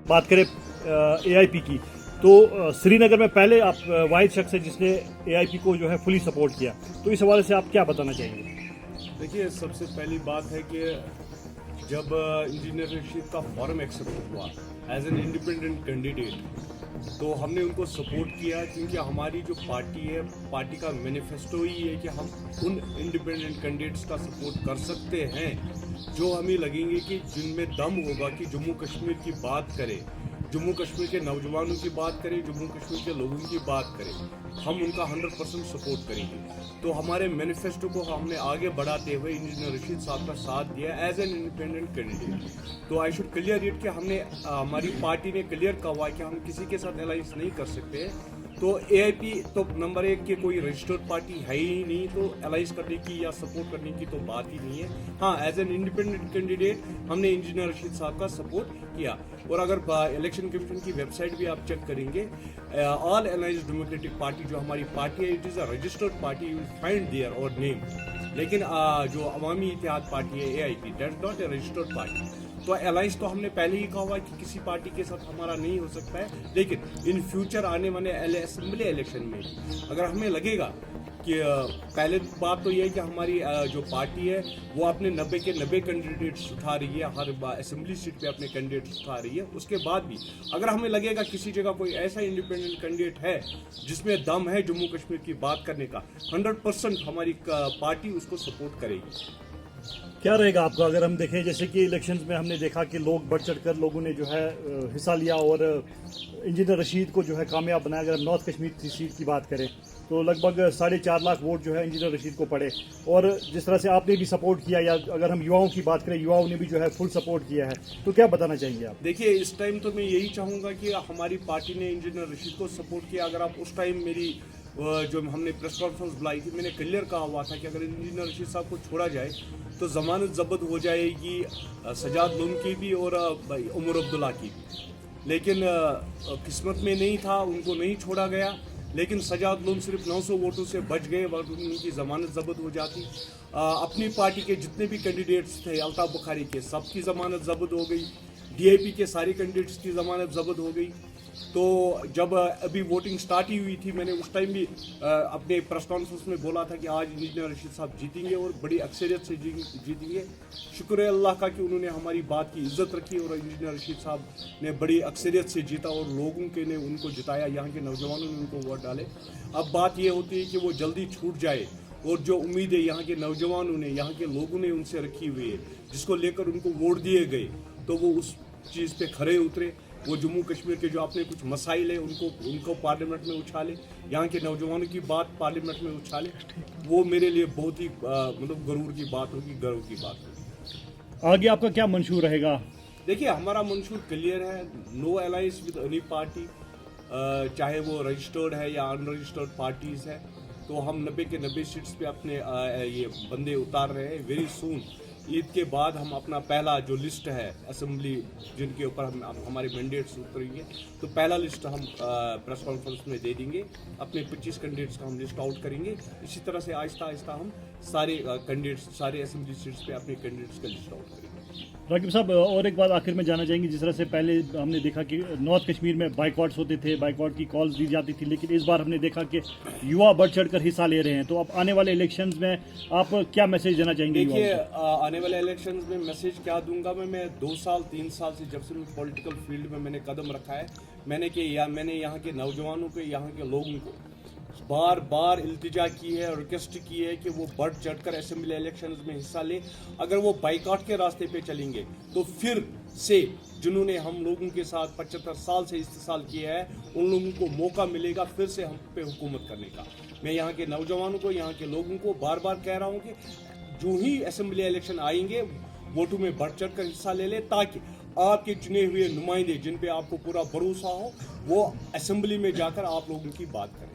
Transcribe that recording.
बात करें एआईपी की, तो श्रीनगर में पहले आप वाहिद शख्स है जिसने एआईपी को जो है फुली सपोर्ट किया, तो इस हवाले से आप क्या बताना चाहेंगे? देखिए, सबसे पहली बात है कि जब इंजीनियर रशीद का फॉर्म एक्सेप्ट हुआ एज एन इंडिपेंडेंट कैंडिडेट, तो हमने उनको सपोर्ट किया, क्योंकि हमारी जो पार्टी है, पार्टी का मैनिफेस्टो ही है कि हम उन इंडिपेंडेंट कैंडिडेट्स का सपोर्ट कर सकते हैं जो हमें लगेंगे कि जिनमें दम होगा कि जम्मू कश्मीर की बात करें, जम्मू कश्मीर के नौजवानों की बात करें, जम्मू कश्मीर के लोगों की बात करें, हम उनका 100% सपोर्ट करेंगे। तो हमारे मैनिफेस्टो को हमने आगे बढ़ाते हुए इंजीनियर रशीद साहब का साथ दिया एज एन इंडिपेंडेंट कैंडिडेट। तो आई शुड क्लियर इट कि हमने हमारी पार्टी ने क्लियर कहा कि हम किसी के साथ अलायंस नहीं कर सकते। तो एआईपी तो नंबर 1 की कोई रजिस्टर्ड पार्टी है ही नहीं, तो अलाइज करने की या सपोर्ट करने की तो बात ही नहीं है। हाँ, एज एन इंडिपेंडेंट कैंडिडेट हमने इंजीनियर रशीद साहब का सपोर्ट किया। और अगर इलेक्शन कमीशन की वेबसाइट भी आप चेक करेंगे, ऑल अलायंस डेमोक्रेटिक पार्टी जो हमारी पार्टी है, it is a registered party, you will find there our name. लेकिन जो अवामी इत्तेहाद पार्टी है AIP, that's not a registered party. तो अलायंस तो हमने पहले ही कहा हुआ कि किसी पार्टी के साथ हमारा नहीं हो सकता है, लेकिन इन फ्यूचर आने वाले असेंबली इलेक्शन में अगर हमें लगेगा कि पहले बात तो यह है कि हमारी जो पार्टी है वो अपने 90 के 90 कैंडिडेट्स उठा रही है, हर असेंबली सीट पे अपने कैंडिडेट्स उठा रही है। उसके बाद भी अगर हमें लगेगा किसी जगह कोई ऐसा इंडिपेंडेंट कैंडिडेट है जिसमें दम है जम्मू कश्मीर की बात करने का, 100% हमारी पार्टी उसको सपोर्ट करेगी। क्या रहेगा आपका, अगर हम देखें जैसे कि इलेक्शंस में हमने देखा कि लोग बढ़ चढ़कर लोगों ने जो है हिस्सा लिया और इंजीनियर रशीद को जो है कामयाब बनाया। अगर हम नॉर्थ कश्मीर की सीट की बात करें तो लगभग 4.5 लाख वोट जो है इंजीनियर रशीद को पड़े, और जिस तरह से आपने भी सपोर्ट किया, या अगर हम युवाओं की बात करें, युवाओं ने भी जो है फुल सपोर्ट किया है, तो क्या बताना चाहेंगे आप? देखिए, इस टाइम तो मैं यही चाहूँगा कि हमारी पार्टी ने इंजीनियर रशीद को सपोर्ट किया। अगर आप उस टाइम मेरी जो हमने प्रेस कॉन्फ्रेंस बुलाई थी, मैंने क्लियर कहा हुआ था कि अगर इंजीनियर रशीद साहब को छोड़ा जाए तो जमानत जब्त हो जाएगी सजाद लोन की भी और उमर अब्दुल्ला की भी। लेकिन किस्मत में नहीं था, उनको नहीं छोड़ा गया। लेकिन सजाद लोन सिर्फ 900 वोटों से बच गए, वरना उनकी जमानत जब्त हो जाती। अपनी पार्टी के जितने भी कैंडिडेट्स थे, अल्ताफ बुखारी के, सबकी जमानत जब्त हो गई। डीआईपी के सारे कैंडिडेट्स की जमानत जब्त हो गई। तो जब अभी वोटिंग स्टार्ट ही हुई थी, मैंने उस टाइम भी अपने प्रेस कॉन्फ्रेंस में बोला था कि आज इंजीनियर रशीद साहब जीतेंगे और बड़ी अक्सरियत से जीतेंगे। शुक्र है अल्लाह का कि उन्होंने हमारी बात की इज्जत रखी और इंजीनियर रशीद साहब ने बड़ी अक्सरियत से जीता और लोगों के ने उनको जिताया, यहाँ के नौजवानों ने उनको वोट डाले। अब बात ये होती है कि वो जल्दी छूट जाए, और जो उम्मीदें यहाँ के नौजवानों ने, यहाँ के लोगों ने उनसे रखी हुई है, जिसको लेकर उनको वोट दिए गए, तो वो उस चीज़ पे खरे उतरे। वो जम्मू कश्मीर के जो अपने कुछ मसाइल है उनको पार्लियामेंट में उछाले, यहाँ के नौजवानों की बात पार्लियामेंट में उछाले। वो मेरे लिए बहुत ही मतलब गरूर की बात होगी, गर्व की बात होगी। आगे आपका क्या मंशूर रहेगा? देखिए, हमारा मंशूर क्लियर है, no alliance with any party, चाहे वो रजिस्टर्ड है या अनरजिस्टर्ड पार्टीज है। तो हम 90 के 90 सीट्स पे अपने ये बंदे उतार रहे हैं। वेरी सून ईद के बाद हम अपना पहला जो लिस्ट है असेंबली जिनके ऊपर हम हमारे मैंडेट्स उतरेंगे, तो पहला लिस्ट हम प्रेस कॉन्फ्रेंस में दे देंगे। अपने 25 कैंडिडेट्स का हम लिस्ट आउट करेंगे। इसी तरह से आहिस्ता आहिस्ता हम सारे कैंडिडेट्स, सारे असेंबली सीट्स पे अपने कैंडिडेट्स का लिस्ट आउट करेंगे। राकिब साहब, और एक बात आखिर में जानना चाहेंगे, जिस तरह से पहले हमने देखा कि नॉर्थ कश्मीर में बाइकआउट्स होते थे, बाइकआउट की कॉल्स दी जाती थी, लेकिन इस बार हमने देखा कि युवा बढ़ चढ़कर हिस्सा ले रहे हैं। तो अब आने वाले इलेक्शंस में आप क्या मैसेज देना चाहेंगे? देखिए, आने वाले इलेक्शंस में मैसेज क्या दूंगा मैं 2 साल 3 साल से जब से मैं पॉलिटिकल फील्ड में मैंने कदम रखा है, मैंने यहाँ के नौजवानों को, यहाँ के लोगों को बार बार इल्तिजा की है और रिक्वेस्ट की है कि वो बढ़ चढ़कर असेंबली इलेक्शंस में हिस्सा ले। अगर वो बाइकआउट के रास्ते पे चलेंगे तो फिर से जिन्होंने हम लोगों के साथ 75 साल से इस्तेसाल किया है, उन लोगों को मौका मिलेगा फिर से हम पे हुकूमत करने का। मैं यहाँ के नौजवानों को, यहाँ के लोगों को बार बार कह रहा हूँ कि जो ही असेंबली इलेक्शन आएंगे, वोटों में बढ़ चढ़ कर हिस्सा ले ले, ताकि आपके चुने हुए नुमाइंदे जिन पे आपको पूरा भरोसा हो, वो असेंबली में जाकर आप लोगों की बात करें।